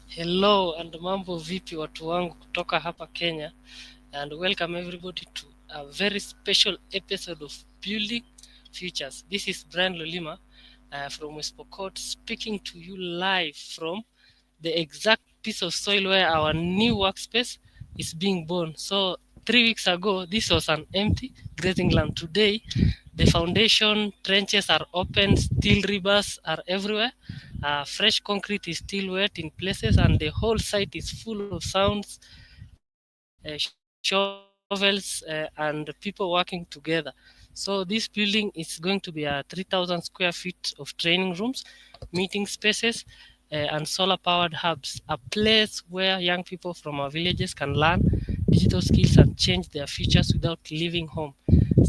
Hello and mambo vipi watu wangu kutoka hapa Kenya, and welcome everybody to a very special episode of Building Futures. This is Brian Lolima from West Pokot, speaking to you live from the exact piece of soil where our new workspace is being born. So 3 weeks ago, this was an empty grazing land. Today, the foundation trenches are open, steel rebars are everywhere. Fresh concrete is still wet in places, and the whole site is full of sounds, shovels, and people working together. So this building is going to be a 3,000 square feet of training rooms, meeting spaces, and solar-powered hubs. A place where young people from our villages can learn digital skills and change their futures without leaving home.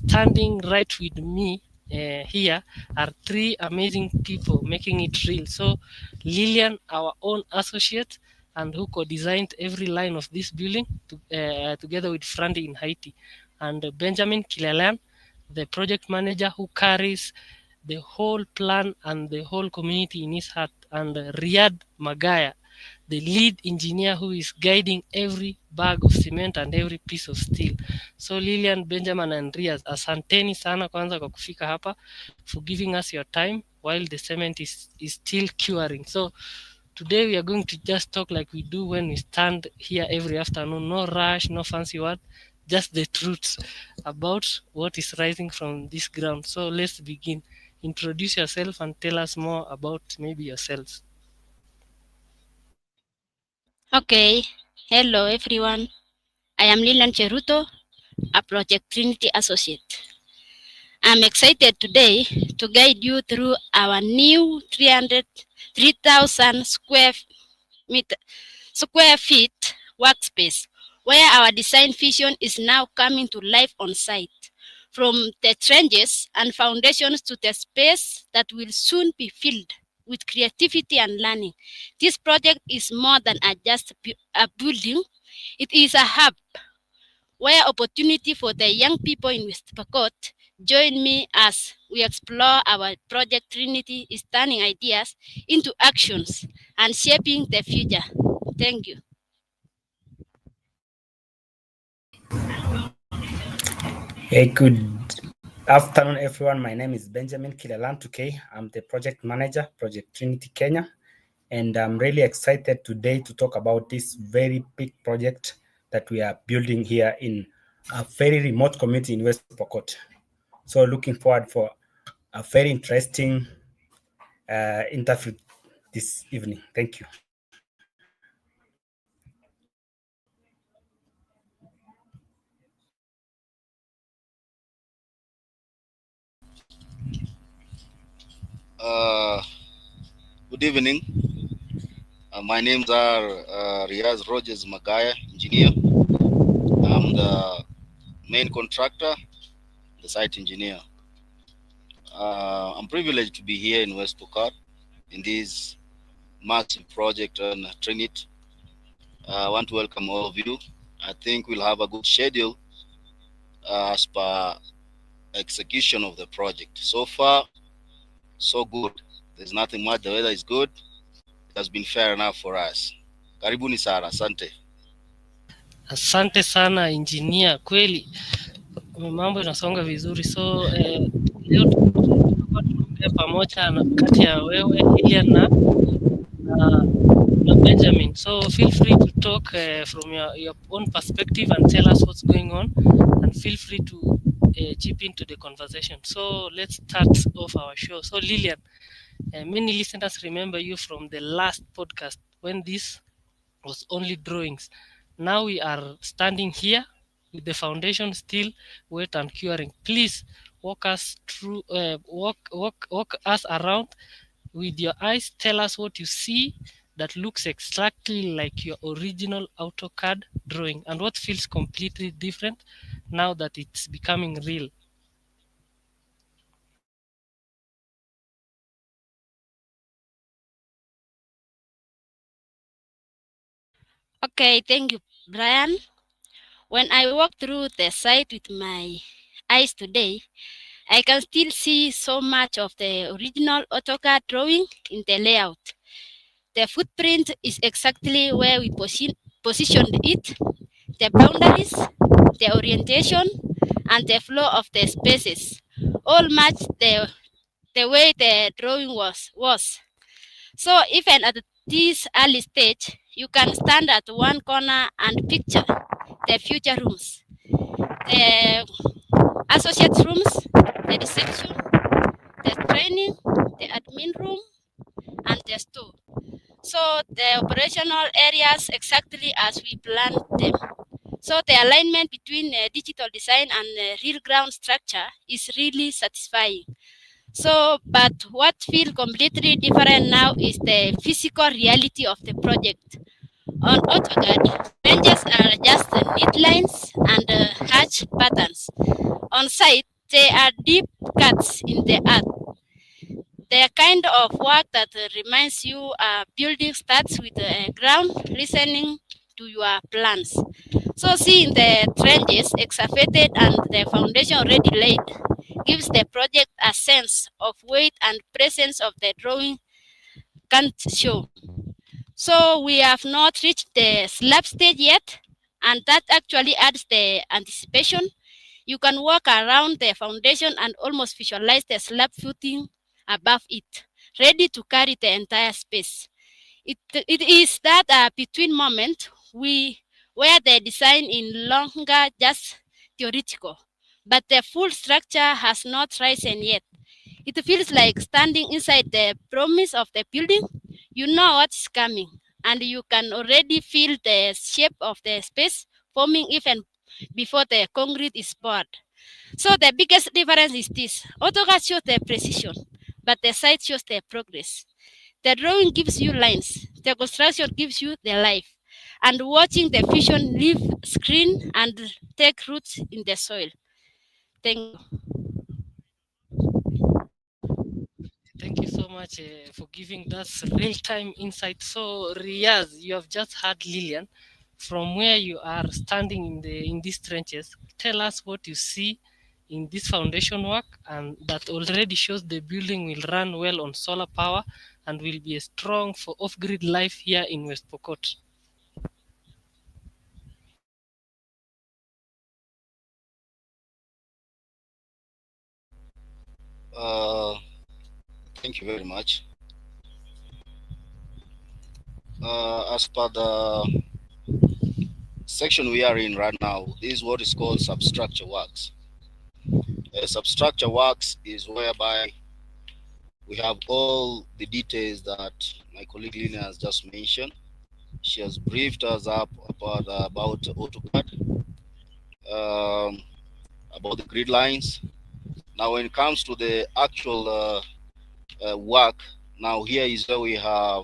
Standing right with me here are three amazing people making it real. So, Lillian, our own associate, and who co-designed every line of this building together with Frandy in Haiti, and Benjamin Kilalan, the project manager who carries the whole plan and the whole community in his heart, and Riyad Magaya, the lead engineer who is guiding every bag of cement and every piece of steel. So Lilian, Benjamin and Riaz, asanteni sana kwanza kwa kufika hapa, for giving us your time while the cement is still curing. So today we are going to just talk like we do when we stand here every afternoon. No rush, no fancy word, just the truth about what is rising from this ground. So let's begin. Introduce yourself and tell us more about maybe yourselves. Okay, hello everyone. I am Lilan Cheruto, a Project Trinity Associate. I'm excited today to guide you through our new 3,000 square feet workspace, where our design vision is now coming to life on site. From the trenches and foundations to the space that will soon be filled with creativity and learning. This project is more than a building, it is a hub where opportunity for the young people in West Pokot. Join me as we explore our Project Trinity is turning ideas into actions and shaping the future. Thank you. Hey, good afternoon, everyone. My name is Benjamin Kilalantuke. I'm the project manager, Project Trinity Kenya, and I'm really excited today to talk about this very big project that we are building here in a very remote community in West Pokot. So, looking forward for a very interesting interview this evening. Thank you. Uh, Good evening. My names are Riaz Rogers Magaya, engineer. I'm the main contractor, the site engineer. I'm privileged to be here in West Pokot in this massive project on Trinit. I want to welcome all of you. I think we'll have a good schedule as per execution of the project. So far, so good. There's nothing much. The weather is good. It has been fair enough for us. Karibuni sana, asante. Asante sana engineer, kweli mambo inasonga vizuri. So leo tutakuwa tunaongea pamoja na kati ya wewe Lilian na Benjamin. So feel free to talk from your own perspective and tell us what's going on, and feel free to chip into the conversation. So let's start off our show. So Lilian, many listeners remember you from the last podcast when this was only drawings. Now we are standing here with the foundation still wet and curing. Please walk us through, walk us around with your eyes. Tell us what you see that looks exactly like your original AutoCAD drawing, and what feels completely different now that it's becoming real. Okay, thank you, Brian. When I walk through the site with my eyes today, I can still see so much of the original AutoCAD drawing in the layout. The footprint is exactly where we positioned it. The boundaries, the orientation, and the flow of the spaces all match the way the drawing was. So even at this early stage, you can stand at one corner and picture the future rooms, the associate rooms, the reception, the training, the admin room, and the store. So the operational areas exactly as we planned them. So the alignment between digital design and real ground structure is really satisfying. So, but what feels completely different now is the physical reality of the project. On AutoCAD, ranges are just neat lines and hatch patterns. On site, they are deep cuts in the earth. The kind of work that reminds you building starts with the ground listening to your plans. So seeing the trenches excavated and the foundation already laid gives the project a sense of weight and presence of the drawing can't show. So we have not reached the slab stage yet, and that actually adds the anticipation. You can walk around the foundation and almost visualize the slab footing above it, ready to carry the entire space. It is that between moment where the design in longer just theoretical, but the full structure has not risen yet. It feels like standing inside the promise of the building. You know what's coming, and you can already feel the shape of the space forming even before the concrete is poured. So the biggest difference is this. AutoCAD shows the precision, but the site shows the progress. The drawing gives you lines, the construction gives you the life. And watching the vision leave screen and take roots in the soil. Thank you. Thank you so much for giving us real-time insight. So, Riaz, you have just heard Lillian. From where you are standing in these trenches, tell us what you see in this foundation work, and that already shows the building will run well on solar power and will be strong for off-grid life here in West Pokot. Uh, Thank you very much. As per the section we are in right now, this is what is called substructure works. Substructure works is whereby we have all the details that my colleague Lina has just mentioned. She has briefed us up about AutoCAD, um, about the grid lines. Now, when it comes to the actual work, now here is where we have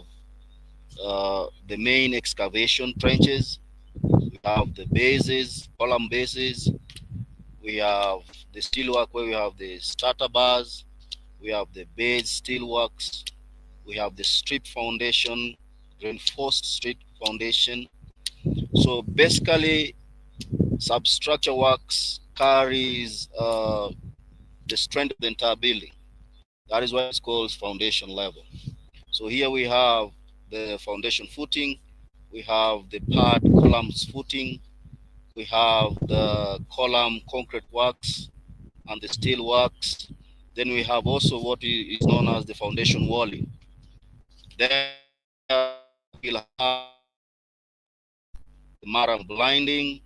the main excavation trenches. We have the bases, column bases. We have the steelwork where we have the starter bars. We have the base steelworks. We have the strip foundation, reinforced strip foundation. So basically, substructure works carries the strength of the entire building. That is why it's called foundation level. So here we have the foundation footing, we have the pad columns footing, we have the column concrete works and the steel works. Then we have also what is known as the foundation walling. Then we'll have the maram blinding,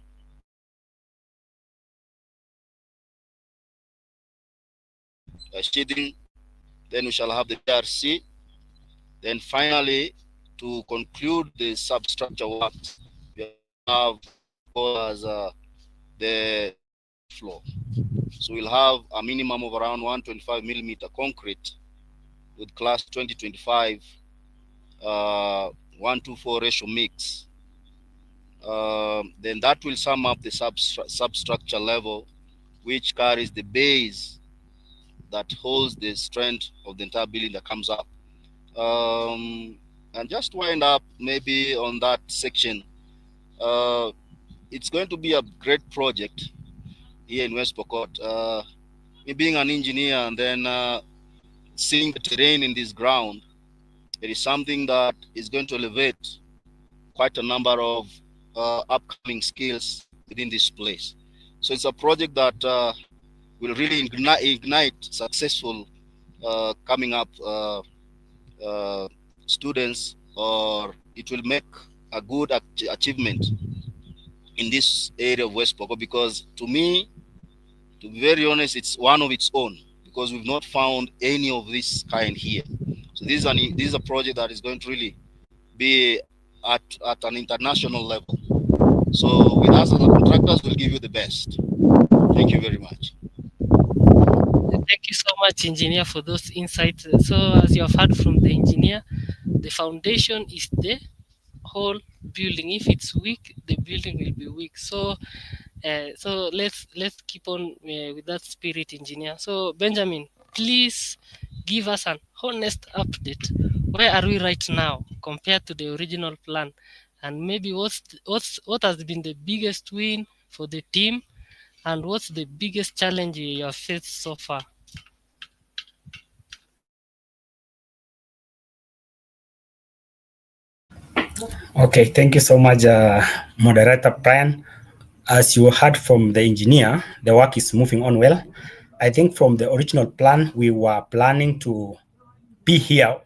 sheathing. Then we shall have the PRC. Then finally, to conclude the substructure works, we have called as the floor. So we'll have a minimum of around 125 millimeter concrete with class 2025 1:4 ratio mix. Then that will sum up the substructure level, which carries the base that holds the strength of the entire building that comes up. And just wind up maybe on that section. Uh, it's going to be a great project here in West Pokot. Me being an engineer and then seeing the terrain in this ground, It is something that is going to elevate quite a number of upcoming skills within this place. So it's a project that will really ignite successful coming up uh, students, or it will make a good achievement in this area of West Poko, because to me, to be very honest, it's one of its own, because we've not found any of this kind here. So this is a project that is going to really be at an international level. So with us as a contractors, we'll give you the best. Thank you very much. Thank you so much, engineer, for those insights. So, as you have heard from the engineer, the foundation is the whole building. If it's weak, the building will be weak. So let's keep on with that spirit, engineer. So, Benjamin, please give us an honest update. Where are we right now compared to the original plan? And maybe what has been the biggest win for the team, and what's the biggest challenge you have faced so far? Okay, thank you so much, Moderator Brian. As you heard from the engineer, the work is moving on well. I think from the original plan, we were planning to be here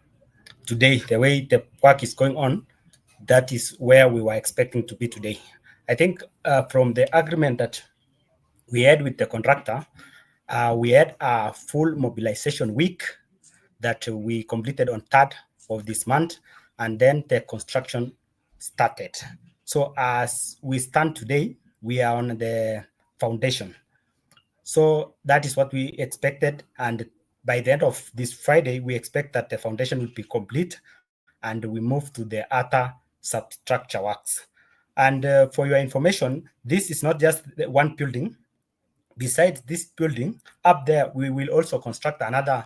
today. The way the work is going on, that is where we were expecting to be today. I think from the agreement that we had with the contractor, we had a full mobilization week that we completed on 3rd of this month, and then the construction started. So as we stand today, we are on the foundation. So that is what we expected, and by the end of this Friday, we expect that the foundation will be complete and we move to the other substructure works. And for your information, this is not just one building. Besides this building, up there, we will also construct another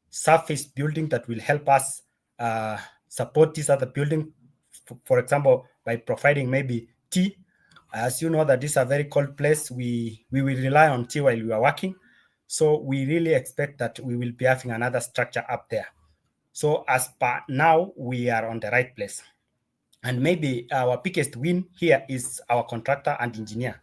surface building that will help us support this other building, for example, by providing maybe tea. As you know that this is a very cold place, we will rely on tea while we are working. So we really expect that we will be having another structure up there. So as per now, we are on the right place. And maybe our biggest win here is our contractor and engineer.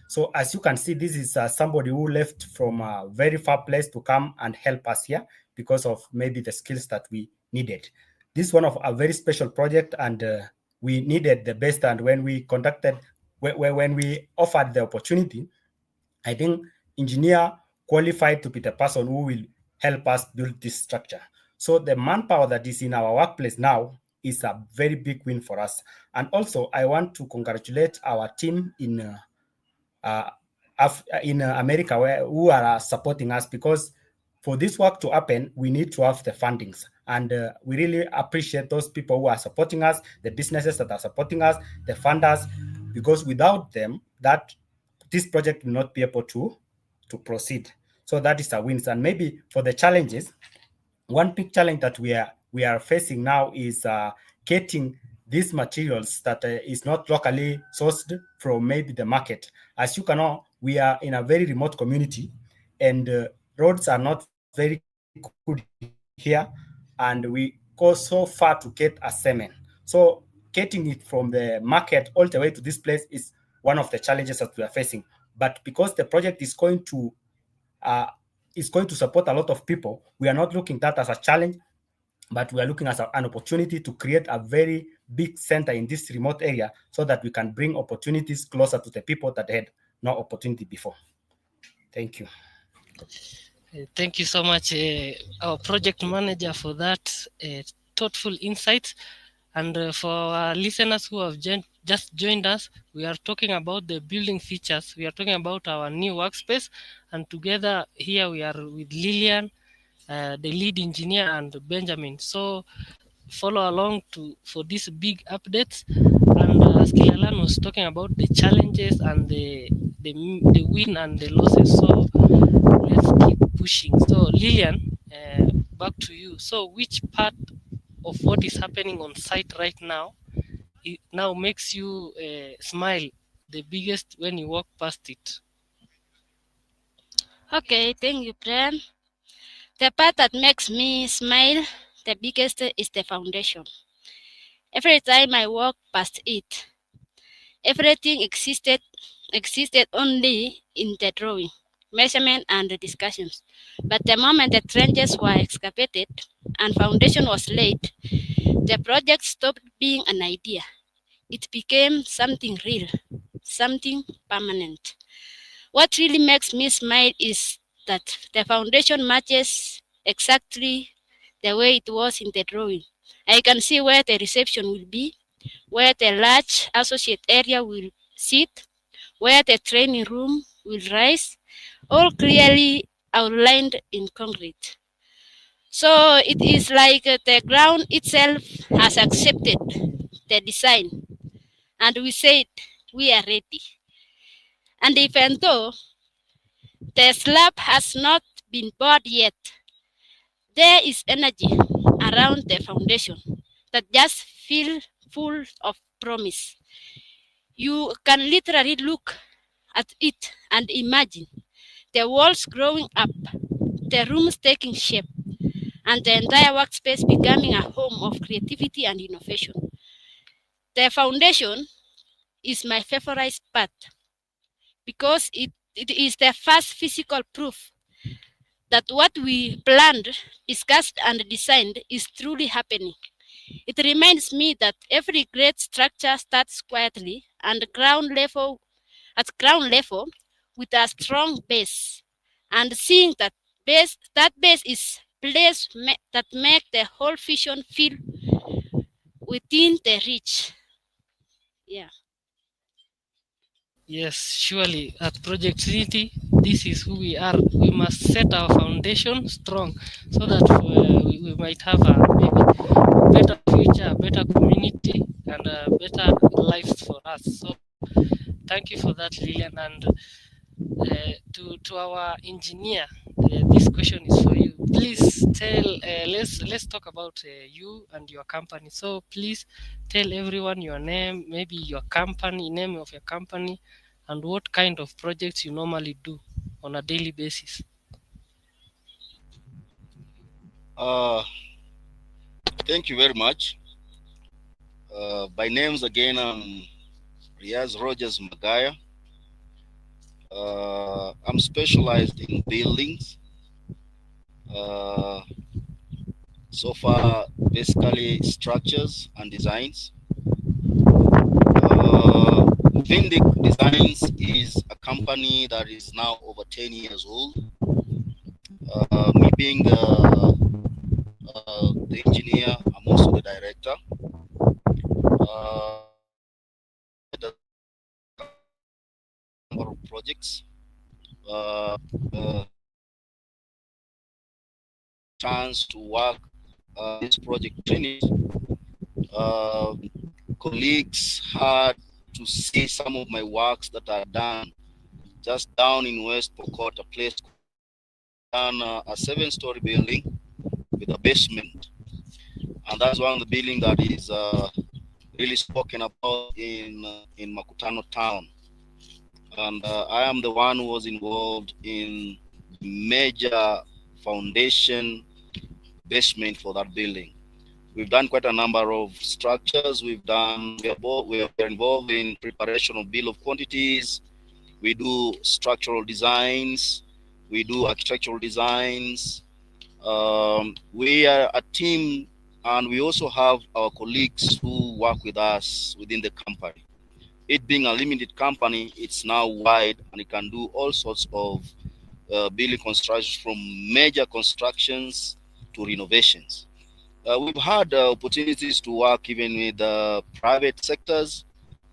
So as you can see, this is somebody who left from a very far place to come and help us here because of maybe the skills that we needed. This is one of a very special project, and we needed the best. And when we conducted, when we offered the opportunity, I think engineer qualified to be the person who will help us build this structure. So the manpower that is in our workplace now is a very big win for us. And also, I want to congratulate our team uh, in America who are supporting us, because for this work to happen, we need to have the fundings. And we really appreciate those people who are supporting us, the businesses that are supporting us, the funders, because without them, that this project will not be able to proceed. So that is a win. And maybe for the challenges, one big challenge that we are facing now is getting these materials that is not locally sourced from maybe the market. As you can know, we are in a very remote community, and roads are not very good here, and we go so far to get a semen. So getting it from the market all the way to this place is one of the challenges that we are facing. But because the project is going to support a lot of people, we are not looking that as a challenge, but we are looking as an opportunity to create a very big center in this remote area so that we can bring opportunities closer to the people that had no opportunity before. Thank you. Thank you so much, our project manager, for that thoughtful insight. And for our listeners who have just joined us, we are talking about the building features. We are talking about our new workspace. And together here we are with Lillian, the lead engineer, and Benjamin. So follow along for these big updates. And as Kilalan was talking about the challenges and the win and the losses. So let's keep pushing. So Lillian, back to you. So which part of what is happening on site right now it now makes you smile the biggest when you walk past it? Okay, thank you, Brian. The part that makes me smile The biggest is the foundation. Every time I walk past it, everything existed only in the drawing, measurement, and the discussions. But the moment the trenches were excavated and foundation was laid, the project stopped being an idea. It became something real, something permanent. What really makes me smile is that the foundation matches exactly the way it was in the drawing. I can see where the reception will be, where the large associate area will sit, where the training room will rise, all clearly outlined in concrete. So it is like the ground itself has accepted the design, and we said we are ready. And even though the slab has not been poured yet, there is energy around the foundation that just feel full of promise. You can literally look at it and imagine the walls growing up, the rooms taking shape, and the entire workspace becoming a home of creativity and innovation. The foundation is my favorite part because it is the first physical proof that what we planned, discussed, and designed is truly happening. It reminds me that every great structure starts quietly and ground level with a strong base. And seeing that base is place that make the whole vision feel within the reach. Yeah. Yes, surely at Project Trinity, this is who we are. We must set our foundation strong so that we might have a maybe better future, a better community, and a better lives for us. So thank you for that, Lillian. And to our engineer, this question is for you. Please tell. Let's talk about you and your company. So please tell everyone your name, maybe your company name of your company, and what kind of projects you normally do on a daily basis. Uh, Thank you very much. By names again, I'm Riaz Rogers Magaya. I'm specialized in buildings. Uh, so far, basically structures and designs. Vindic Designs is a company that is now over 10 years old. Me being the engineer, I'm also the director. There's a number of projects. Chance to work this project Trinity. Uh, Colleagues had to see some of my works that are done just down in West Pokot, a place done a 7-story building with a basement, and that's one of the building that is really spoken about in Makutano town. And I am the one who was involved in major foundation basement for that building. We've done quite a number of structures. We are involved in preparation of bill of quantities. We do structural designs. We do architectural designs. We are a team, and we also have our colleagues who work with us within the company. It being a limited company, it's now wide and it can do all sorts of building constructions, from major constructions to renovations. We've had opportunities to work even with private sectors.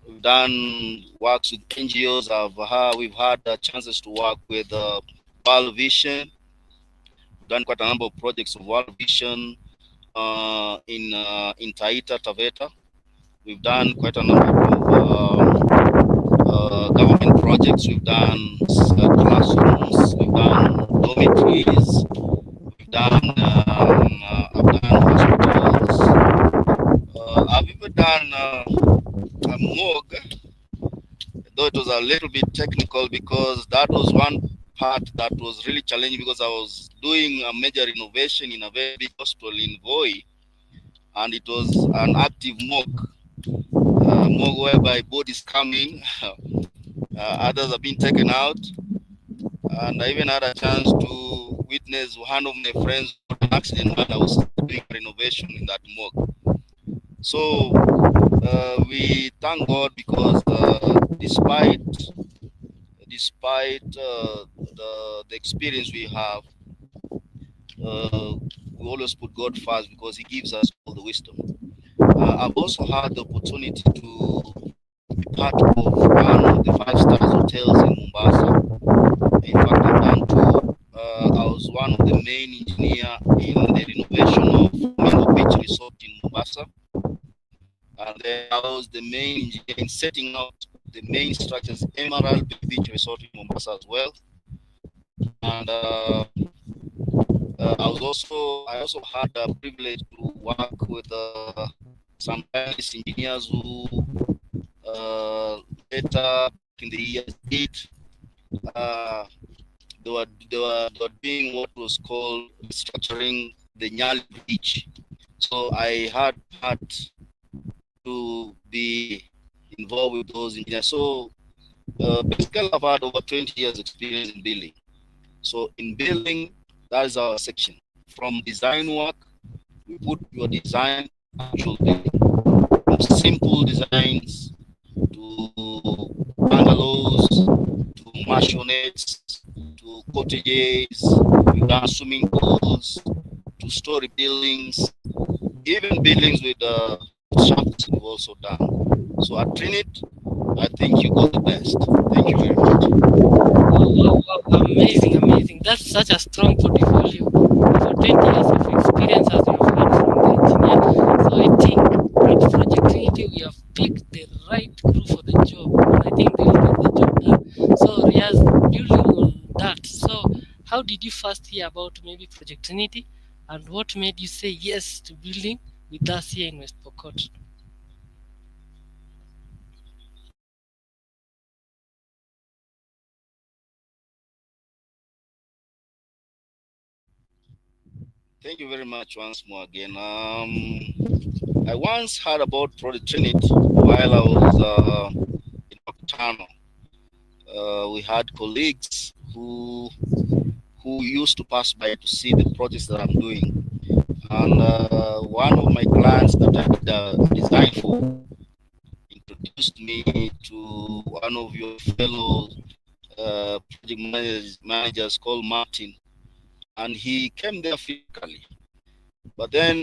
We've done works with NGOs. We've had chances to work with World Vision. We've done quite a number of projects of World Vision in Taita Taveta. We've done quite a number of government projects. We've done classrooms. We've done dormitories. We've done I've done hospitals. I've even done a morgue, though it was a little bit technical because that was one part that was really challenging because I was doing a major renovation in a very big hospital in Voi. and it was an active mock, whereby bodies coming, others have been taken out, and I even had a chance to witness one of my friends who got an accident while I was doing renovation in that mock. So we thank God because despite the experience we have, we always put God first because He gives us all the wisdom. I've also had the opportunity to be part of one of the five-star hotels in Mombasa. In fact, I've done two. I was one of the main engineer in the renovation of Flamingo Beach Resort in Mombasa, and then I was the main engineer in setting out the main structures Emerald Beach Resort in Mombasa as well. And I also had the privilege to work with some Chinese engineers who later in the years did they were doing what was called restructuring the Nyali Bridge. So I had to be involved with those engineers. So basically, I've had over 20 years experience in building. So in building, that is our section. From design work, we put your design to actual building. From simple designs to bungalows, to mansionettes, to cottages, we've done swimming pools, to story buildings, even buildings with shafts we've also done. So at Trinit, I think you got the best. Thank you very much. Wow, wow, amazing, amazing. That's such a strong portfolio. For 20 years of experience as you have heard from the engineer. So I think at Project Trinity we have picked the right crew for the job. And I think they'll get the job done. So Riaz, building on that. So how did you first hear about maybe Project Trinity? And what made you say yes to building with us here in West Pokot? Thank you very much once more again. I once heard about Project Trinity while I was in Octano. We had colleagues who used to pass by to see the projects that I'm doing. And one of my clients that I did a design for introduced me to one of your fellow project managers called Martin, and he came there physically. But then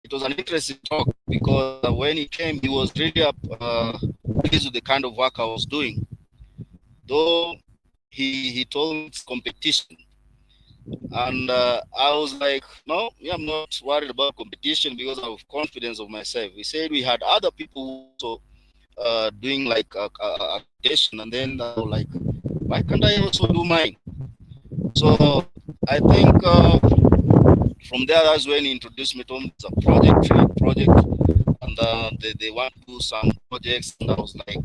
it was an interesting talk because when he came, he was really pleased with the kind of work I was doing. Though he told me it's competition, and I was like, no, I'm not worried about competition because I have confidence of myself. We said we had other people who also doing like a competition, and then like, why can't I also do mine? So I think from there, that's when he introduced me to the project, and they want to do some projects, and I was like,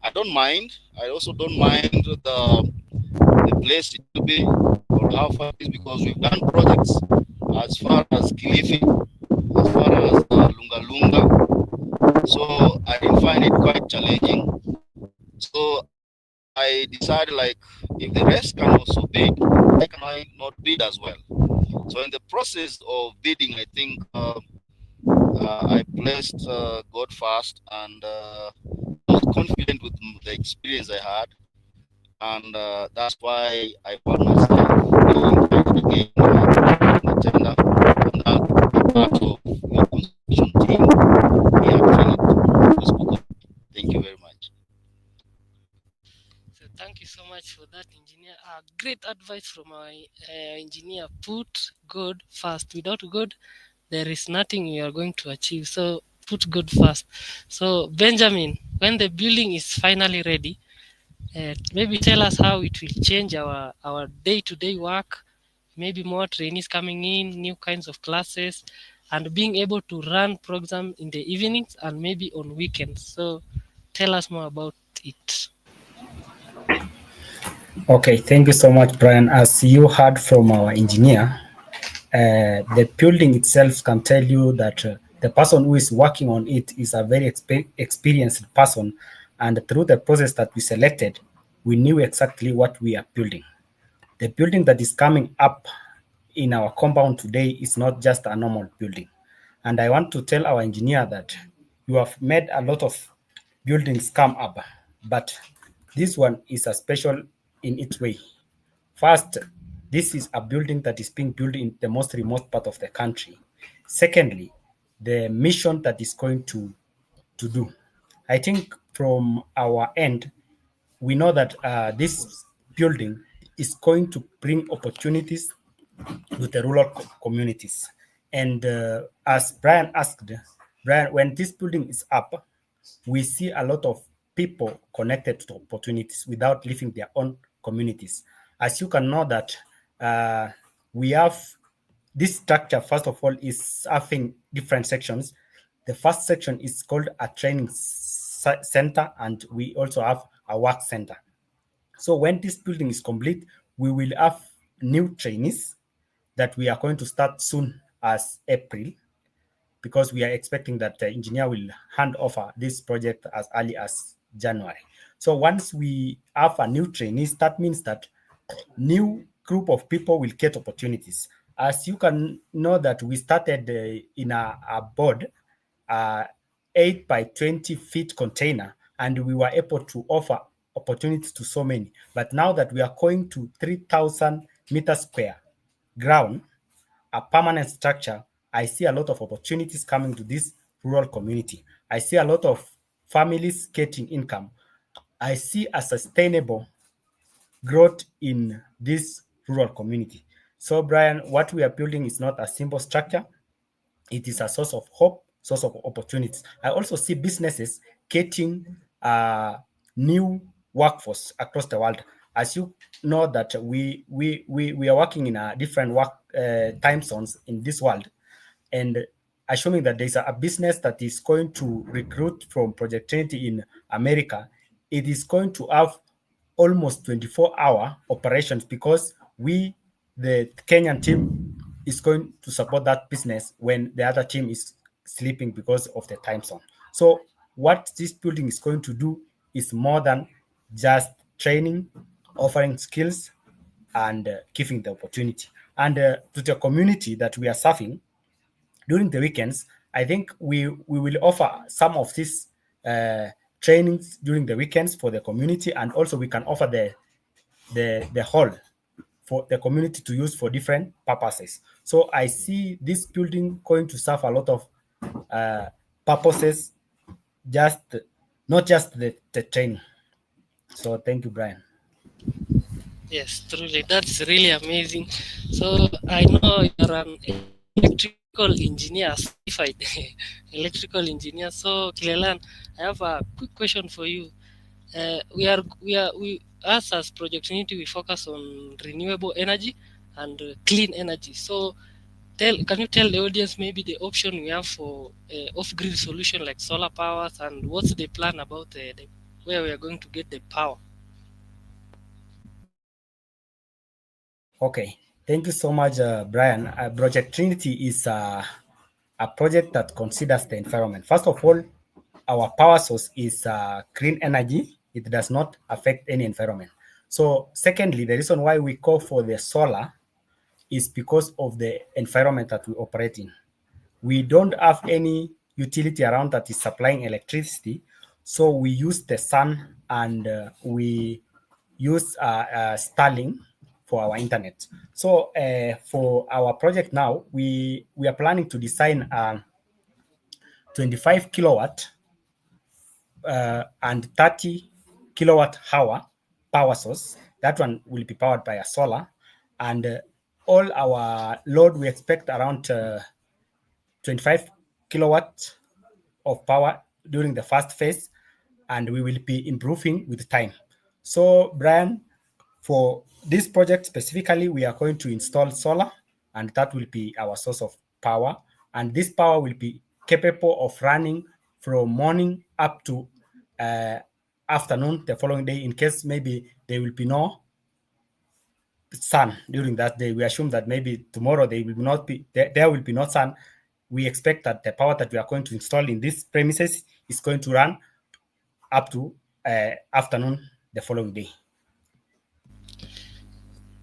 I don't mind. I also don't mind the place it will be or how far it is because we've done projects as far as Kilifi, as far as Lunga Lunga. So I didn't find it quite challenging. So I decided like if the rest can also bid, why can I not bid as well? So in the process of bidding, I think I placed God first, and I was confident with the experience I had, and that's why I found myself being invited again in the tender, and now be part of your construction team here at Trinity. Thank you very much. So thank you so much for that, engineer. Great advice from our engineer. Put God first. Without God, there is nothing you are going to achieve. So put God first. So Benjamin, when the building is finally ready, maybe tell us how it will change our day-to-day work. Maybe more trainees coming in, new kinds of classes, and being able to run programs in the evenings and maybe on weekends. So tell us more about it. Okay, thank you so much, Brian. As you heard from our engineer, the building itself can tell you that the person who is working on it is a very experienced person, and through the process that we selected, we knew exactly what we are building. The building that is coming up in our compound today is not just a normal building. And I want to tell our engineer that you have made a lot of buildings come up, but this one is a special in its way. First, this is a building that is being built in the most remote part of the country. Secondly, the mission that is going to do. I think from our end, we know that this building is going to bring opportunities to the rural communities. And as Brian asked, Brian, when this building is up, we see a lot of people connected to opportunities without leaving their own communities. As you can know that we have this structure, first of all, is having different sections. The first section is called a training center, and we also have a work center. So when this building is complete, we will have new trainees that we are going to start soon as April, because we are expecting that the engineer will hand over this project as early as January. So once we have a new trainees, that means that new group of people will get opportunities. As you can know that we started in a board, 8 by 20 feet container, and we were able to offer opportunities to so many. But now that we are going to 3,000 meters square ground, a permanent structure, I see a lot of opportunities coming to this rural community. I see a lot of families getting income. I see a sustainable growth in this rural community. So, Brian, what we are building is not a simple structure. It is a source of hope, source of opportunities. I also see businesses getting new workforce across the world. As you know that we are working in a different work time zones in this world, and assuming that there's a business that is going to recruit from Project Trinity in America, it is going to have almost 24-hour operations, because we, the Kenyan team, is going to support that business when the other team is sleeping because of the time zone. So what this building is going to do is more than just training, offering skills, and giving the opportunity. And to the community that we are serving, during the weekends, I think we will offer some of these trainings during the weekends for the community, and also we can offer the hall for the community to use for different purposes. So I see this building going to serve a lot of purposes, just not just the training. So thank you, Brian. Yes, truly, that's really amazing. So I know you're an electrical engineer, certified electrical engineer. So Kilelan, I have a quick question for you. We us as Project Unity, we focus on renewable energy and clean energy. So can you tell the audience maybe the option we have for off-grid solution like solar powers, and what's the plan about where we are going to get the power? Okay, thank you so much, Brian. Project Trinity is a project that considers the environment. First of all, our power source is green energy. It does not affect any environment. So secondly, the reason why we call for the solar is because of the environment that we operate in. We don't have any utility around that is supplying electricity, so we use the sun, and we use Starlink for our internet. So for our project now, we are planning to design a 25 kilowatt and 30 kilowatt hour power source. That one will be powered by a solar, and all our load we expect around 25 kilowatt of power during the first phase, and we will be improving with time. So, Brian, for this project specifically, we are going to install solar, and that will be our source of power. And this power will be capable of running from morning up to uh, afternoon the following day, in case maybe there will be no sun during that day. We assume that maybe tomorrow they will not be there will be not sun. We expect that the power that we are going to install in these premises is going to run up to afternoon the following day.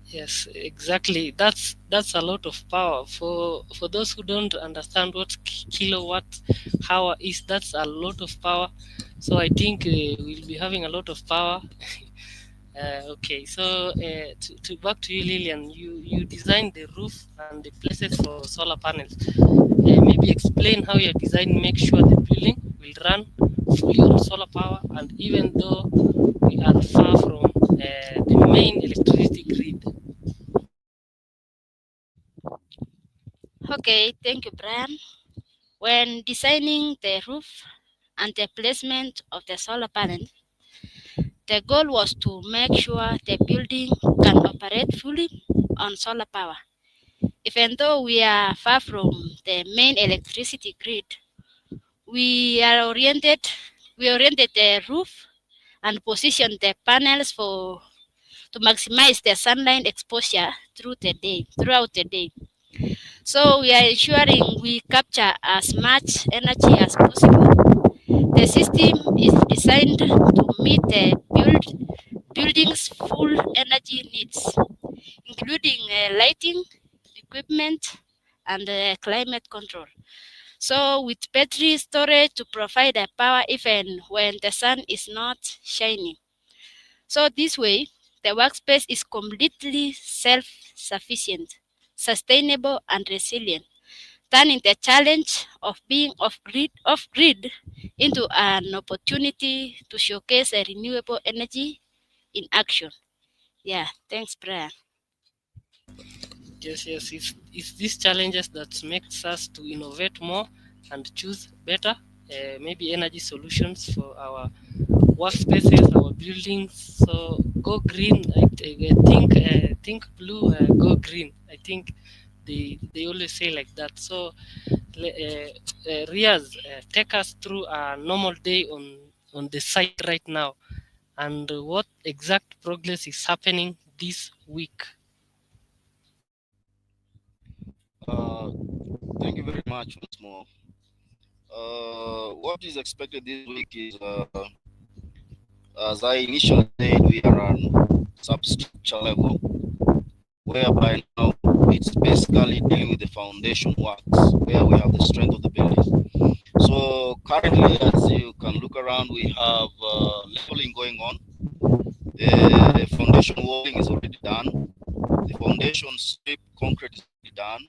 Yes, exactly. That's a lot of power. For those who don't understand what kilowatt hour is, that's a lot of power. So I think we'll be having a lot of power. Okay, so to back to you, Lillian. You designed the roof and the places for solar panels. Maybe explain how your design makes sure the building will run fully on solar power, and even though we are far from the main electricity grid. Okay, thank you, Brian. When designing the roof and the placement of the solar panel, the goal was to make sure the building can operate fully on solar power. Even though we are far from the main electricity grid, we are oriented we oriented the roof and positioned the panels for to maximize the sunlight exposure throughout the day. So we are ensuring we capture as much energy as possible. The system is designed to meet the building's full energy needs, including lighting, equipment, and climate control. So, with battery storage to provide the power even when the sun is not shining. So, this way, the workspace is completely self sufficient, sustainable, and resilient, turning the challenge of being off grid into an opportunity to showcase a renewable energy in action. Yeah, thanks, Brian. Yes, yes, it's these challenges that makes us to innovate more and choose better, maybe energy solutions for our workspaces, our buildings. So go green. Think blue, go green. I think they always say like that. So Riaz, take us through a normal day on the site right now, and what exact progress is happening this week. Uh, Thank you very much once more. What is expected this week is, as I initially said, we are on substructure level, whereby now it's basically dealing with the foundation works, where we have the strength of the building. So currently, as you can look around, we have leveling going on. The foundation walling is already done. The foundation strip concrete is already done.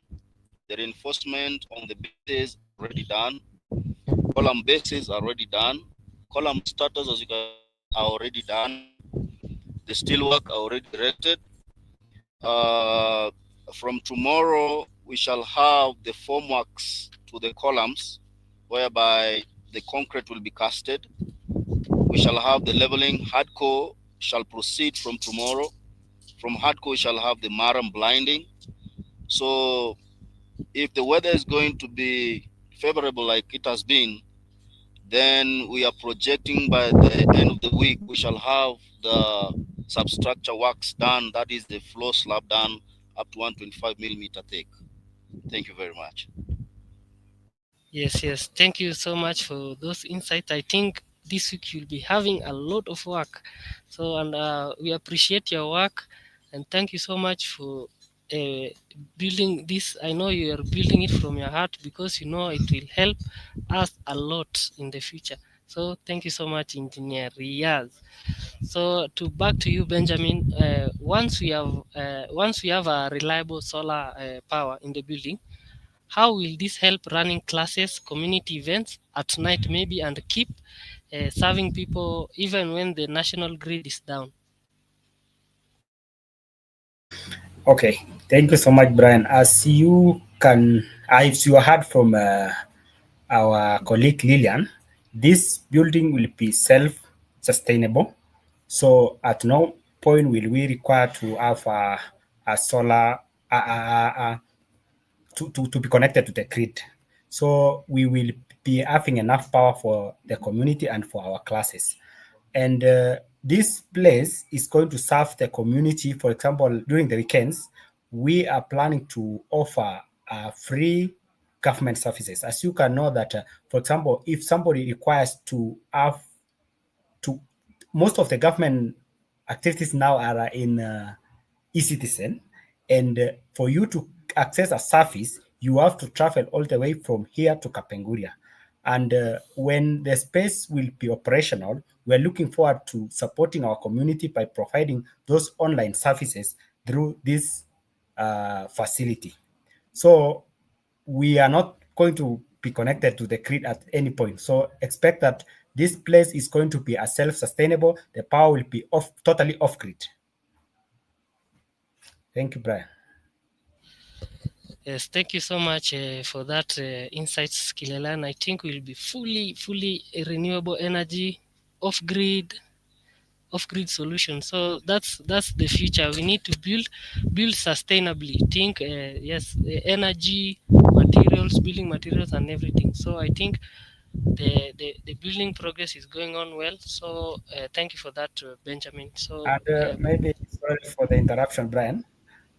The reinforcement on the bases are already done. Column bases are already done. Column starters, as you can see, are already done. The steelwork are already erected. Uh, from tomorrow, we shall have the formworks to the columns, whereby the concrete will be casted. We shall have the leveling. Hardcore shall proceed from tomorrow. From hardcore, we shall have the maram blinding. So, if the weather is going to be favorable like it has been, then we are projecting by the end of the week we shall have the substructure works done. That is the floor slab done up to 125 millimeter thick. Thank you very much. Yes, yes. Thank you so much for those insights. I think this week you'll be having a lot of work. So, and we appreciate your work, and thank you so much for uh, building this. I know you are building it from your heart because you know it will help us a lot in the future. So, thank you so much, Engineer Riyaz. So, to back to you, Benjamin. Once we have a reliable solar power in the building, how will this help running classes, community events at night, maybe, and keep serving people even when the national grid is down? Okay, thank you so much, Brian. As you can, as you heard from our colleague Lillian, this building will be self-sustainable. So at no point will we require to have a solar to be connected to the grid. So we will be having enough power for the community and for our classes. And this place is going to serve the community. For example, during the weekends, we are planning to offer free government services. As you can know that, for example, if somebody requires to have to, most of the government activities now are in e-citizen, and for you to access a service, you have to travel all the way from here to Kapenguria. And when the space will be operational, we're looking forward to supporting our community by providing those online services through this facility. So we are not going to be connected to the grid at any point. So expect that this place is going to be a self-sustainable. The power will be off, totally off grid. Thank you, Brian. Yes, thank you so much for that insights, Kilelan. I think we'll be fully renewable energy, off-grid solution. So that's the future. We need to build sustainably. Think yes, energy, materials, building materials, and everything. So I think the building progress is going on well. So thank you for that, Benjamin. So And maybe, sorry for the interruption, Brian.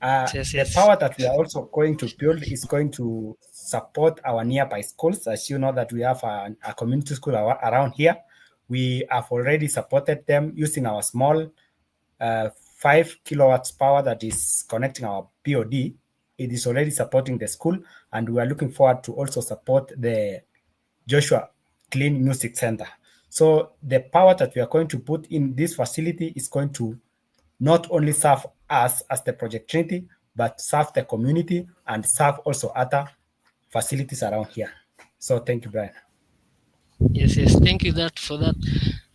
yes, The yes, power that we are also going to build is going to support our nearby schools. As you know that we have a community school around here. We have already supported them using our small 5 kilowatts power that is connecting our POD. It is already supporting the school, and we are looking forward to also support the Joshua Clean Music Center. So the power that we are going to put in this facility is going to not only serve us as the Project Trinity, but serve the community and serve also other facilities around here. So thank you, Brian. yes. Thank you that for that.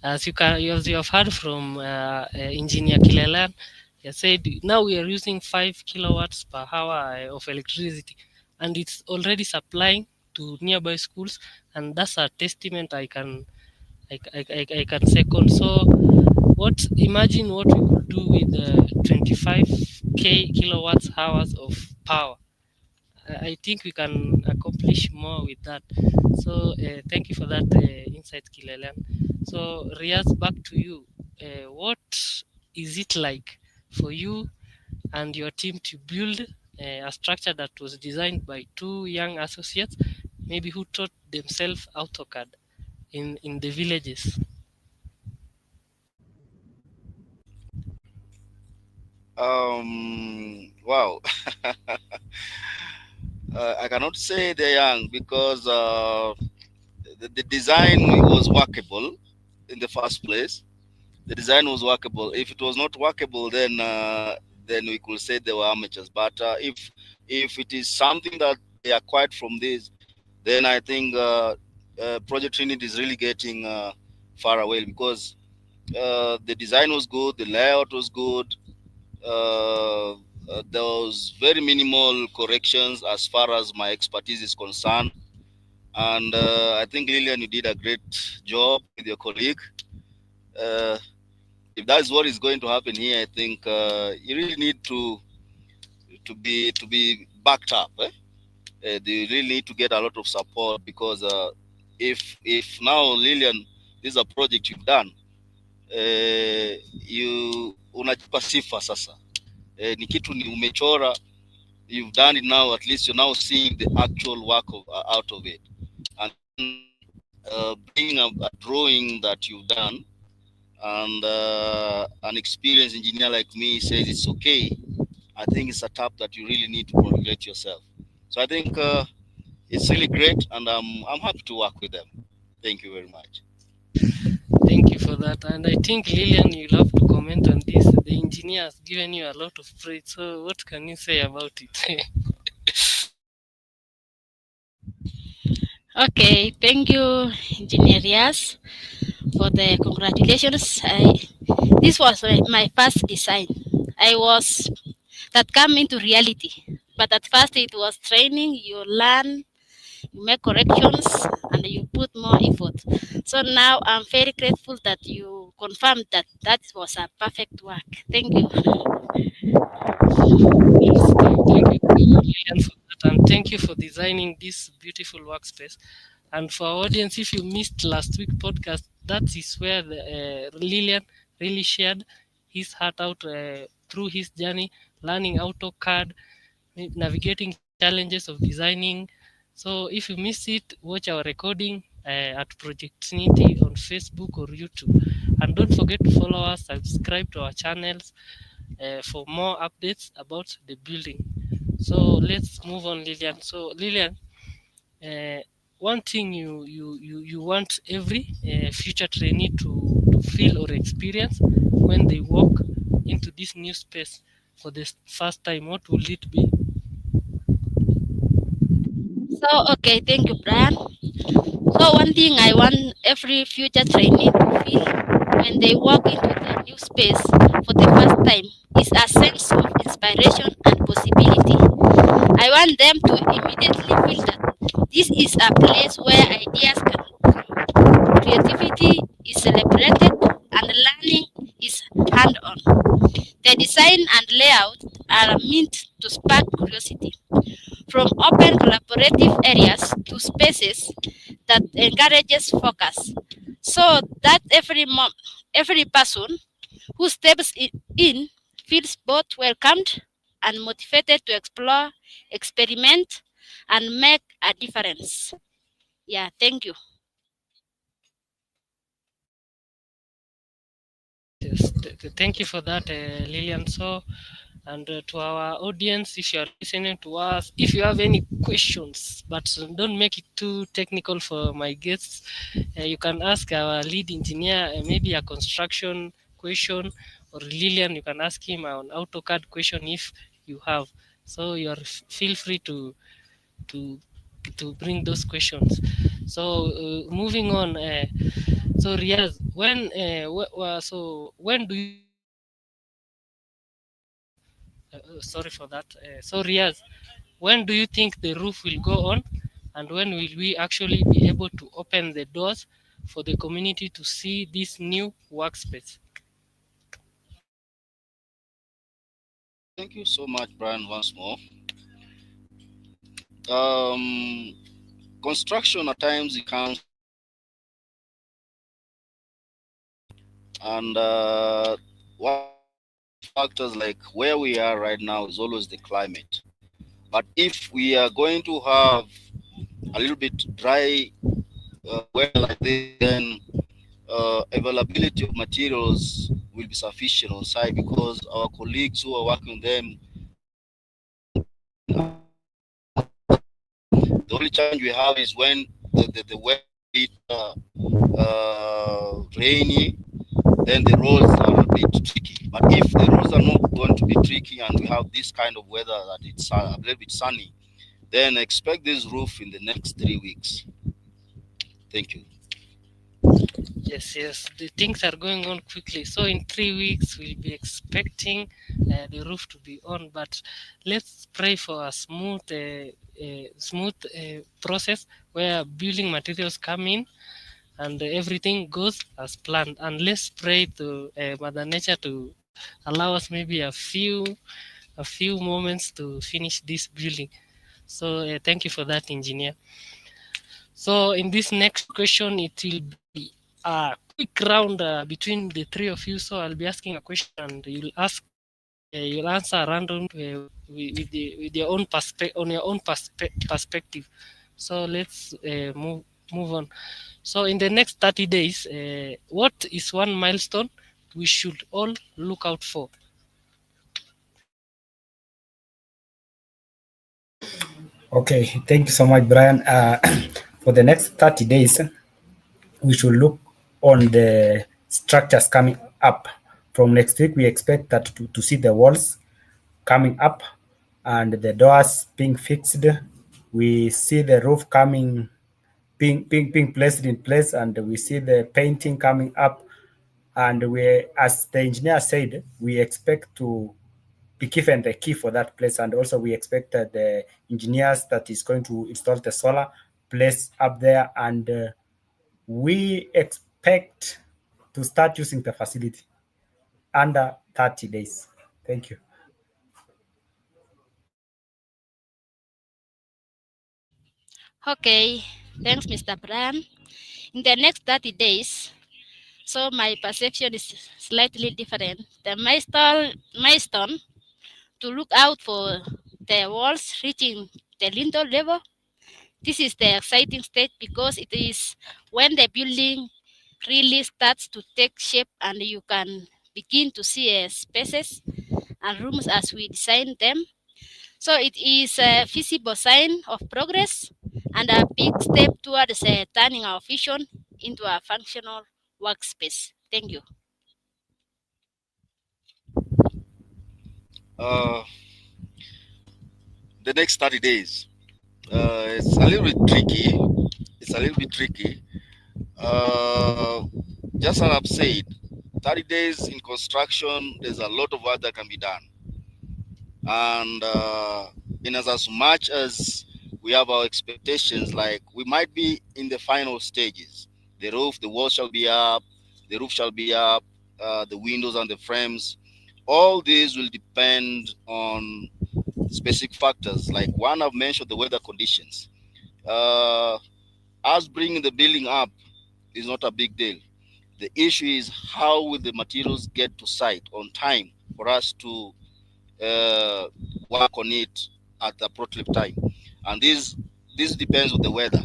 As you have heard from Engineer Kilelan, he said now we are using 5 kilowatts per hour of electricity, and it's already supplying to nearby schools, and that's a testament I can second. So, imagine what we could do with 25 kilowatts hours of power. I think we can accomplish more with that. So thank you for that insight, Kilelian. So Riaz, back to you. What is it like for you and your team to build a structure that was designed by two young associates, maybe who taught themselves AutoCAD in the villages? Wow. I cannot say they're young because the design was workable in the first place. The design was workable. If it was not workable, then we could say they were amateurs. But if it is something that they acquired from this, then I think Project Trinity is really getting far away because the design was good, the layout was good. There was very minimal corrections as far as my expertise is concerned. And I think Lillian, you did a great job with your colleague. If that's what is going to happen here, I think you really need to be backed up. They really need to get a lot of support because if now Lillian, this is a project you've done, you unajipa sifa sasa. Ni kitu ni umechora, you've done it now. At least you're now seeing the actual work out of it, and bringing a drawing that you've done, and an experienced engineer like me says it's okay. I think it's a tap that you really need to congratulate yourself. So I think it's really great, and I'm happy to work with them. Thank you very much. Thank you for that. And I think Lillian, you'll have to comment on this. The engineer has given you a lot of praise. So what can you say about it? Okay, thank you, Engineer Rias, for the congratulations. This was my first design. I was that come into reality, but at first it was training. You learn, you make corrections, and you put more effort. So now I'm very grateful that you confirmed that that was a perfect work. Thank you. Yes, thank you, Lillian, for that. And thank you for designing this beautiful workspace. And for our audience, if you missed last week's podcast, that is where Lillian really shared his heart out through his journey, learning AutoCAD, navigating challenges of designing. So if you miss it, watch our recording at Project Trinity on Facebook or YouTube. And don't forget to follow us, subscribe to our channels for more updates about the building. So let's move on, Lillian. So Lillian, uh, one thing you want every future trainee to feel or experience when they walk into this new space for the first time, what will it be? So, okay, thank you, Brian. So, one thing I want every future trainee to feel when they walk into the new space for the first time is a sense of inspiration and possibility. I want them to immediately feel that this is a place where ideas can grow, creativity is celebrated, and learning is hand on. The design and layout are meant to spark curiosity, from open collaborative areas to spaces that encourages focus, so that every person who steps in feels both welcomed and motivated to explore, experiment, and make a difference. Yeah, thank you. Yes, thank you for that, Lillian. So, and to our audience, if you are listening to us, if you have any questions, but don't make it too technical for my guests, you can ask our lead engineer, maybe a construction question, or Lillian, you can ask him an AutoCAD question if you have. So you are feel free to to bring those questions. So moving on. So Riaz, so when do you think sorry for that. So Riaz, when do you think the roof will go on, and when will we actually be able to open the doors for the community to see this new workspace? Thank you so much, Brian, once more. Um, Construction at times it comes and one factors like where we are right now is always the climate. But if we are going to have a little bit dry weather like this, then availability of materials will be sufficient on site because our colleagues who are working them, the only challenge we have is when the weather is rainy, then the roads are a bit tricky. But if the roads are not going to be tricky and we have this kind of weather that it's a little bit sunny, then expect this roof in the next 3 weeks. Thank you. Yes, yes, the things are going on quickly. So in 3 weeks, we'll be expecting the roof to be on. But let's pray for a smooth process where building materials come in and everything goes as planned. And let's pray to Mother Nature to allow us maybe a few moments to finish this building. So thank you for that, engineer. So in this next question, it will be a quick round between the three of you. So I'll be asking a question, and you'll answer random with your own on your own perspective. So let's move on. So in the next 30 days, what is one milestone we should all look out for? Okay, thank you so much, Brian. For the next 30 days, we should look on the structures coming up. From next week, we expect that to see the walls coming up and the doors being fixed. We see the roof being placed in place, and we see the painting coming up. And we, as the engineer said, we expect to be given the key for that place, and also we expect that the engineers that is going to install the solar place up there, and we expect to start using the facility under 30 days. Thank you. Okay, thanks, Mr. Brian. In the next 30 days, So my perception is slightly different. The milestone to look out for the walls reaching the lintel level. This is the exciting stage because it is when the building really starts to take shape and you can begin to see spaces and rooms as we design them. So it is a visible sign of progress and a big step towards turning our vision into a functional workspace. Thank you. Uh, the next 30 days. It's a little bit tricky. It's a little bit tricky. Uh, just as I've said, 30 days in construction, there's a lot of work that can be done. And in as much as we have our expectations, like we might be in the final stages. The roof, the wall shall be up, the roof shall be up, the windows and the frames. All these will depend on specific factors. Like one I've mentioned, the weather conditions. Uh, us bringing the building up is not a big deal. The issue is how will the materials get to site on time for us to uh, work on it at the appropriate time, and this depends on the weather.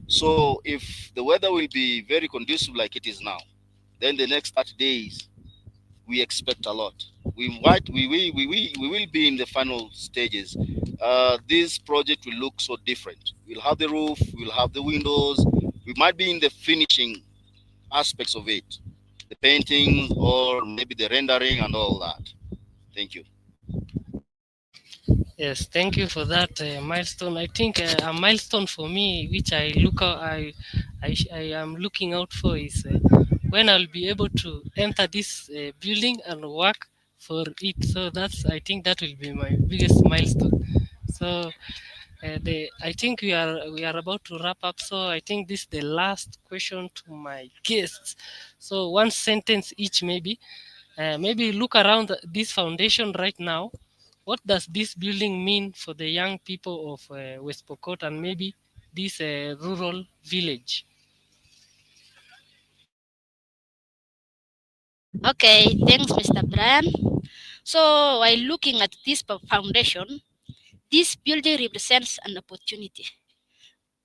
So if the weather will be very conducive like it is now, then the next 30 days we expect a lot. We will be in the final stages. This project will look so different. We'll have the roof, we'll have the windows. We might be in the finishing aspects of it, the painting or maybe the rendering and all that. Thank you. Yes, thank you for that milestone. I think a milestone for me, which I look out, I am looking out for, is when I'll be able to enter this building and work for it. So that's, I think that will be my biggest milestone. So I think we are about to wrap up. So I think this is the last question to my guests. So one sentence each, maybe. Maybe look around this foundation right now. What does this building mean for the young people of West Pokot and maybe this rural village? Okay, thanks, Mr. Brian. So, while looking at this foundation, this building represents an opportunity,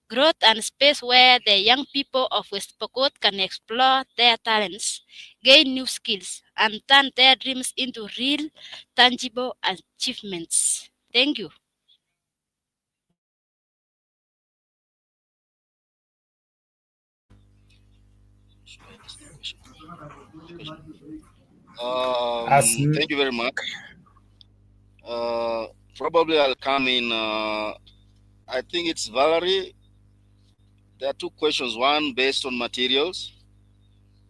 growth, and space where the young people of West Pokot can explore their talents, gain new skills, and turn their dreams into real, tangible achievements. Thank you. As Thank you very much. Uh, Probably I'll come in. I think it's Valerie. There are two questions. One based on materials.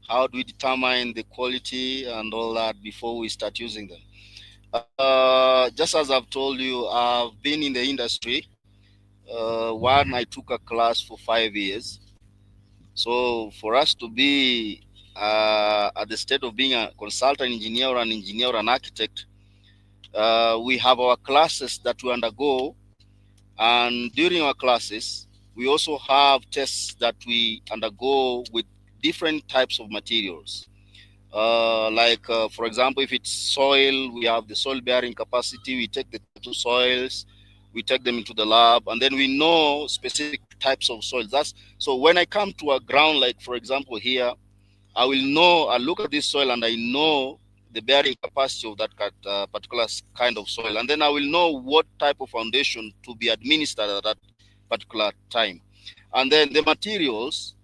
How do we determine the quality and all that before we start using them? Just as I've told you, I've been in the industry. One, I took a class for 5 years. So for us to be at the state of being a consultant engineer or an engineer or an architect, we have our classes that we undergo, and during our classes, we also have tests that we undergo with different types of materials. For example, if it's soil, we have the soil bearing capacity. We take the types of soils, we take them into the lab, and then we know specific types of soils. That's so when I come to a ground, like for example here, I will know. I look at this soil and I know the bearing capacity of that particular kind of soil, and then I will know what type of foundation to be administered at that particular time. And then the materials,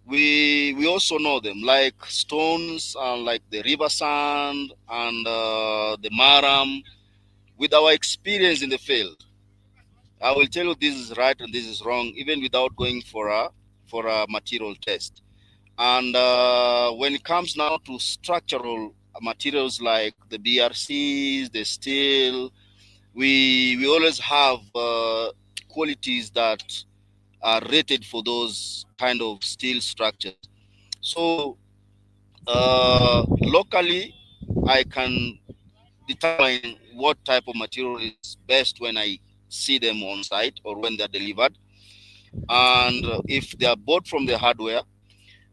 we also know them, like stones and like the river sand and the maram. With our experience in the field, I will tell you this is right and this is wrong, even without going for a material test. And when it comes now to structural materials like the BRCs, the steel, we always have qualities that are rated for those kind of steel structures. So locally, I can determine what type of material is best when I see them on site or when they're delivered. And if they are bought from the hardware,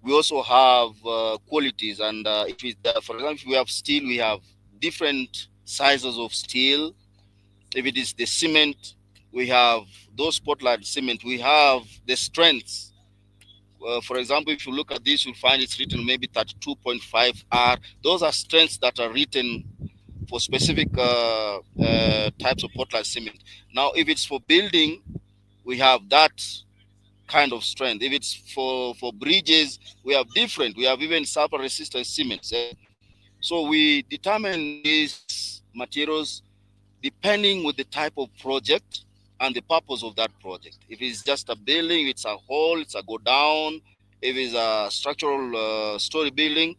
We also have qualities, and if it, for example, if we have steel, we have different sizes of steel. If it is the cement, we have those spotlight cement. We have the strengths. For example, if you look at this, you'll find it's written maybe 32.5 R. Those are strengths that are written for specific types of Portland cement. Now, if it's for building, we have that kind of strength. If it's for bridges, we have different. We have even sulfur resistant cements. So we determine these materials depending with the type of project and the purpose of that project. If it's just a building, it's a hall, it's a go down. If it's a structural story building,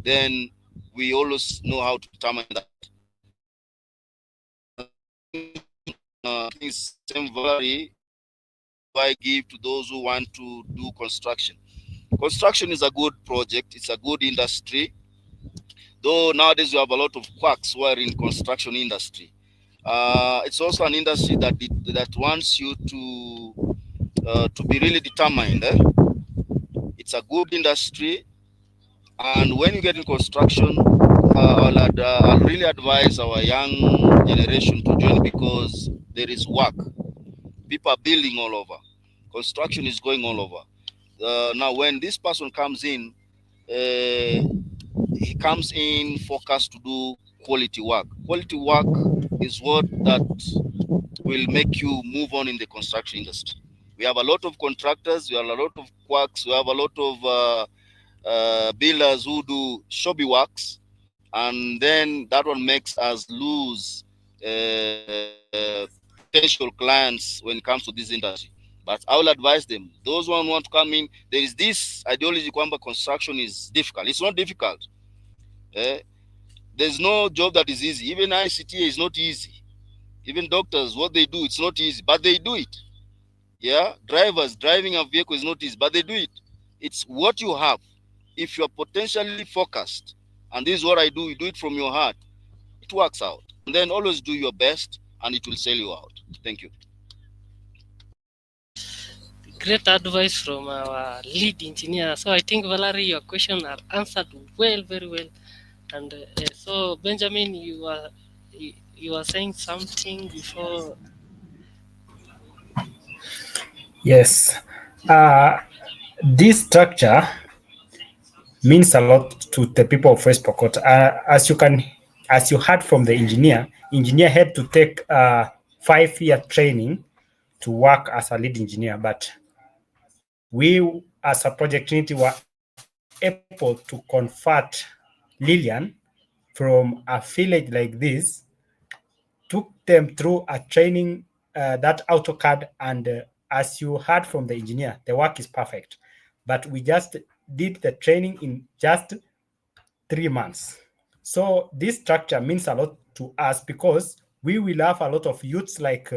then we always know how to determine that. Same vary do I give to those who want to do construction. Construction is a good project. It's a good industry. Though nowadays we have a lot of quacks who are in construction industry. It's also an industry that wants you to be really determined. It's a good industry, and when you get in construction, I'll really advise our young generation to join because there is work. People are building all over. Construction is going all over. Now, when this person comes in, he comes in focused to do quality work. Quality work is what that will make you move on in the construction industry. We have a lot of contractors, we have a lot of quacks, we have a lot of builders who do shoddy works, and then that one makes us lose potential clients when it comes to this industry. But I will advise them, those who want to come in, there is this ideology kwamba construction is difficult. It's not difficult. Eh? There's no job that is easy. Even ICT is not easy. Even doctors, what they do, it's not easy, but they do it. Yeah, drivers driving a vehicle is not easy, but they do it. It's what you have. If you're potentially focused, and this is what I do, you do it from your heart, it works out. And then always do your best, and it will sell you out. Thank you. Great advice from our lead engineer. So I think Valerie, your question are answered well, very well. And so Benjamin, you are saying something before. Yes. This structure means a lot to the people of West Pokot. As you heard from the engineer had to take a 5-year training to work as a lead engineer. But we, as a Project Trinity, were able to convert Lillian from a village like this, took them through a training, that AutoCAD, and as you heard from the engineer, the work is perfect. But we just did the training in just 3 months. So this structure means a lot to us because we will have a lot of youths like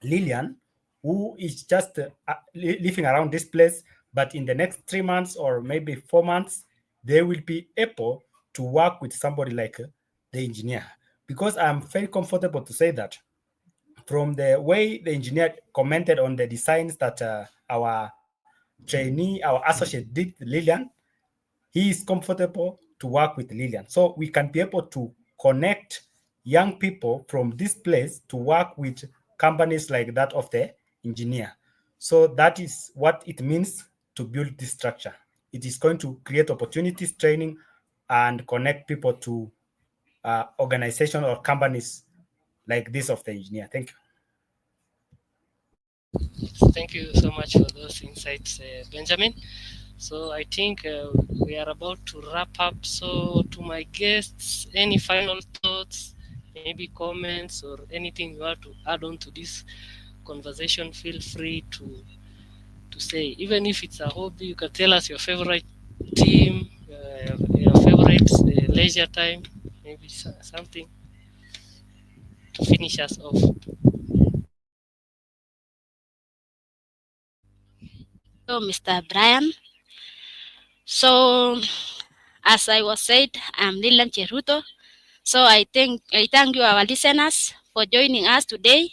Lillian, who is just living around this place, but in the next 3 months or maybe 4 months, they will be able to work with somebody like the engineer. Because I'm very comfortable to say that from the way the engineer commented on the designs that our trainee, our associate did Lillian, he is comfortable to work with Lillian. So we can be able to connect young people from this place to work with companies like that of the engineer. So that is what it means to build this structure. It is going to create opportunities, training, and connect people to organizations or companies like this of the engineer. Thank you. Thank you so much for those insights, Benjamin. So I think we are about to wrap up. So to my guests, any final thoughts, maybe comments, or anything you want to add on to this conversation? Feel free to say. Even if it's a hobby, you can tell us your favorite team, your favorite leisure time, maybe something to finish us off. So, Mr. Brian. So, as I was said, I'm Lilian Cheruto. So I thank you, our listeners, for joining us today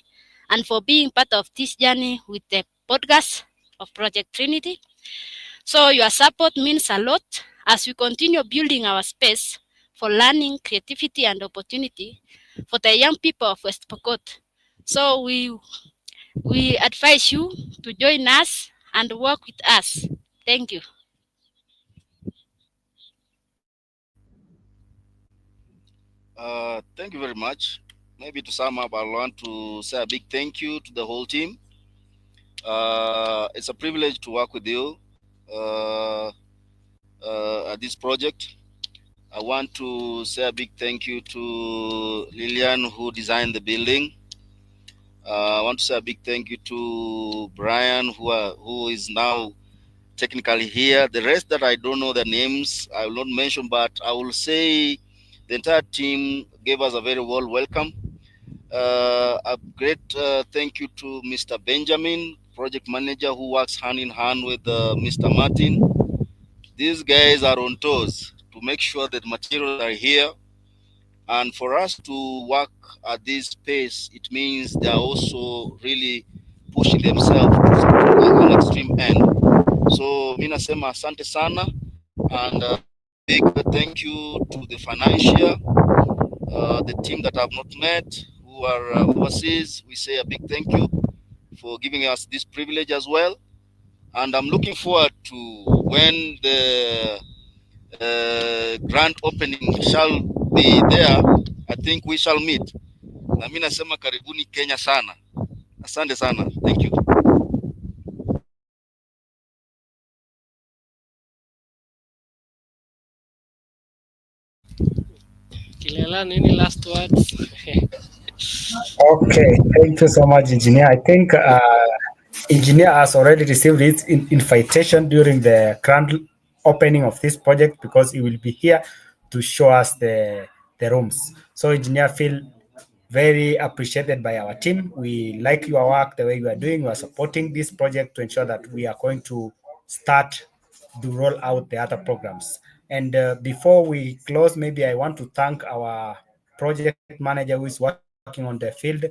and for being part of this journey with the podcast of Project Trinity. So your support means a lot as we continue building our space for learning, creativity, and opportunity for the young people of West Pokot. So we advise you to join us and work with us. Thank you. Thank you very much. Maybe to sum up, I want to say a big thank you to the whole team. It's a privilege to work with you at this project. I want to say a big thank you to Lillian who designed the building. I want to say a big thank you to Brian who is now technically here. The rest that I don't know their names, I will not mention, but I will say the entire team gave us a very warm welcome. A great thank you to Mr. Benjamin, project manager, who works hand in hand with Mr. Martin. These guys are on toes to make sure that materials are here. And for us to work at this pace, it means they are also really pushing themselves to an extreme end. So mi nasema asante sana, and big thank you to the financial, the team that I've not met who are overseas. We say a big thank you for giving us this privilege as well. And I'm looking forward to when the grand opening shall be there. I think we shall meet. Na mimi nasema karibuni Kenya sana. Asante sana. Thank you. Kilelan, any last words? Okay, thank you so much, Engineer. I think Engineer has already received his invitation during the grand opening of this project because he will be here to show us the rooms. So, Engineer, feel very appreciated by our team. We like your work, the way you are doing. We are supporting this project to ensure that we are going to start to roll out the other programs. And before we close, maybe I want to thank our project manager who is working on the field,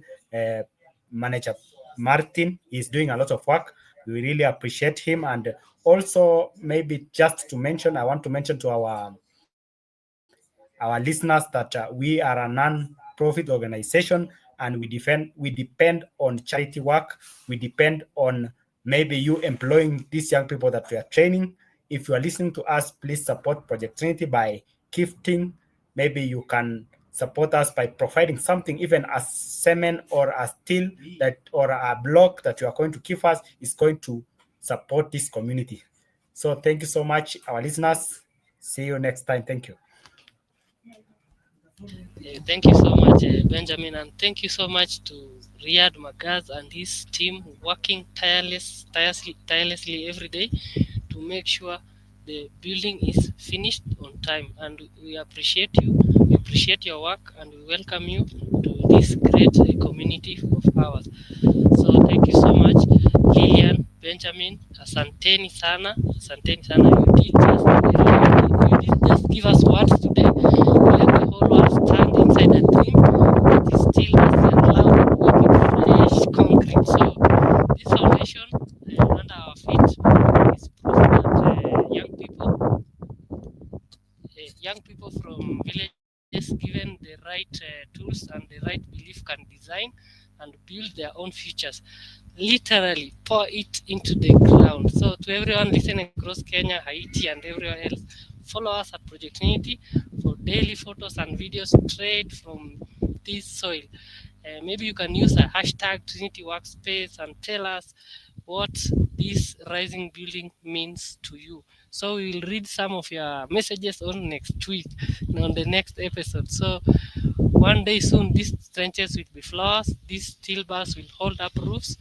Manager Martin. He's doing a lot of work. We really appreciate him. And also, maybe just to mention, I want to mention to our listeners that we are a non-profit organization and we depend on charity work. We depend on maybe you employing these young people that we are training. If you are listening to us, please support Project Trinity by gifting. Maybe you can support us by providing something, even a semen or a steel that or a block that you are going to give us is going to support this community. So thank you so much, our listeners. See you next time. Thank you. Thank you so much, Benjamin, and thank you so much to Riyad Magaz and his team working tirelessly every day to make sure the building is finished on time. And we appreciate you, we appreciate your work, and we welcome you to this great community of ours. So thank you so much, Lilian, Benjamin, asanteni sana, you did just give us words today. You let the whole world stand inside a dream that is still as loud and working fresh concrete. So this foundation under our feet is proof that young people from villages given the right tools and the right belief can design and build their own futures. Literally pour it into the ground. So to everyone listening across Kenya, Haiti, and everywhere else, follow us at Project Unity for daily photos and videos straight from this soil. Maybe you can use a hashtag Trinity Workspace and tell us what this rising building means to you. So we will read some of your messages on next week, on the next episode. So one day soon, these trenches will be floors, these steel bars will hold up roofs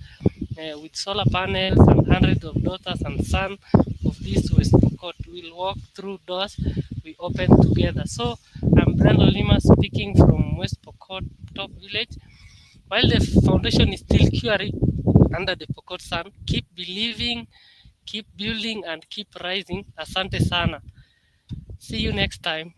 with solar panels and hundreds of daughters and sons of this West Pokot. We'll walk through doors we open together. So I'm Brando Lima speaking from West Pokot Top Village. While the foundation is still curing under the Pokot sun, keep believing, keep building, and keep rising. Asante sana. See you next time.